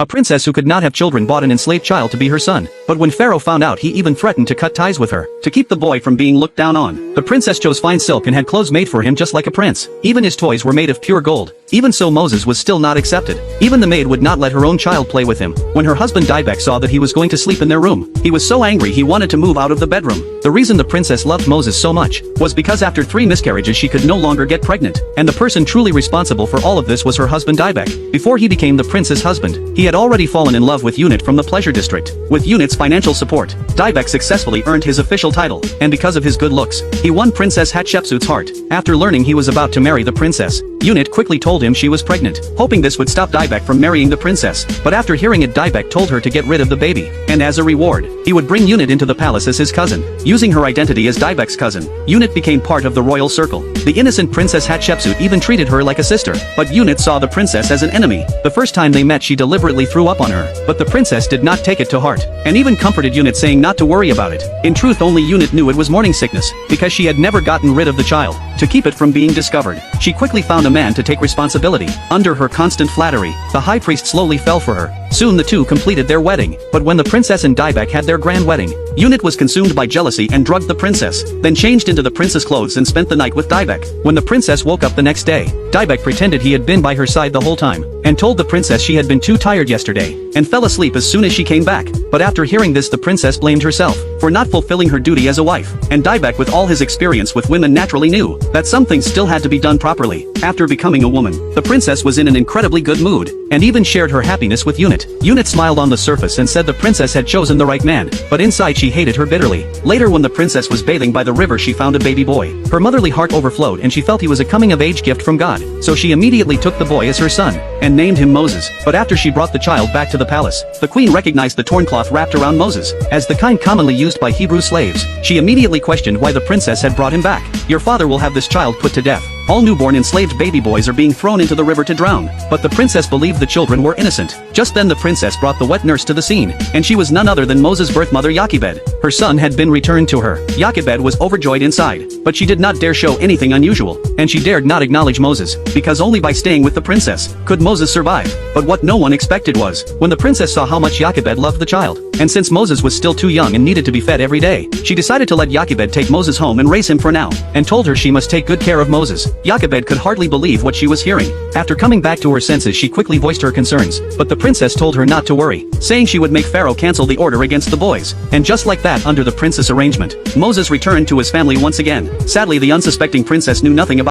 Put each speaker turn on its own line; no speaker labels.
A princess who could not have children bought an enslaved child to be her son, but when Pharaoh found out he even threatened to cut ties with her, to keep the boy from being looked down on. The princess chose fine silk and had clothes made for him just like a prince. Even his toys were made of pure gold. Even so Moses was still not accepted. Even the maid would not let her own child play with him. When her husband Dybbuk saw that he was going to sleep in their room, he was so angry he wanted to move out of the bedroom. The reason the princess loved Moses so much was because after 3 miscarriages she could no longer get pregnant, and the person truly responsible for all of this was her husband Dybbuk. Before he became the prince's husband, he had already fallen in love with Unit from the Pleasure District. With Unit's financial support, Dybbuk successfully earned his official title, and because of his good looks, he won Princess Hatshepsut's heart. After learning he was about to marry the princess, Unit quickly told him she was pregnant, hoping this would stop Dybbuk from marrying the princess. But after hearing it, Dybbuk told her to get rid of the baby, and as a reward, he would bring Unit into the palace as his cousin. Using her identity as Dybbuk's cousin, Unit became part of the royal circle. The innocent Princess Hatshepsut even treated her like a sister, but Unit saw the princess as an enemy. The first time they met she deliberately threw up on her, but the princess did not take it to heart, and even comforted Unit saying not to worry about it. In truth only Unit knew it was morning sickness, because she had never gotten rid of the child. To keep it from being discovered, she quickly found a man to take responsibility. Under her constant flattery, the high priest slowly fell for her. Soon the two completed their wedding, but when the princess and Dybbuk had their grand wedding, Unit was consumed by jealousy and drugged the princess, then changed into the princess clothes and spent the night with Dybbuk. When the princess woke up the next day, Dybbuk pretended he had been by her side the whole time, and told the princess she had been too tired yesterday, and fell asleep as soon as she came back. But after hearing this the princess blamed herself for not fulfilling her duty as a wife, and Dybbuk with all his experience with women naturally knew that some things still had to be done properly. After becoming a woman, the princess was in an incredibly good mood, and even shared her happiness with Unit. Unit smiled on the surface and said the princess had chosen the right man, but inside she hated her bitterly. Later when the princess was bathing by the river she found a baby boy. Her motherly heart overflowed and she felt he was a coming-of-age gift from God, so she immediately took the boy as her son, and named him Moses. But after she brought the child back to the palace, the queen recognized the torn cloth wrapped around Moses as the kind commonly used by Hebrew slaves. She immediately questioned why the princess had brought him back. "Your father will have this child put to death. All newborn enslaved baby boys are being thrown into the river to drown." But the princess believed the children were innocent. Just then the princess brought the wet nurse to the scene, and she was none other than Moses' birth mother Jochebed. Her son had been returned to her. Jochebed was overjoyed inside, but she did not dare show anything unusual, and she dared not acknowledge Moses, because only by staying with the princess could Moses survive. But what no one expected was, when the princess saw how much Jochebed loved the child, and since Moses was still too young and needed to be fed every day, she decided to let Jochebed take Moses home and raise him for now, and told her she must take good care of Moses. Jochebed could hardly believe what she was hearing. After coming back to her senses she quickly voiced her concerns, but the princess told her not to worry, saying she would make Pharaoh cancel the order against the boys. And just like that, under the princess arrangement, Moses returned to his family once again. Sadly the unsuspecting princess knew nothing about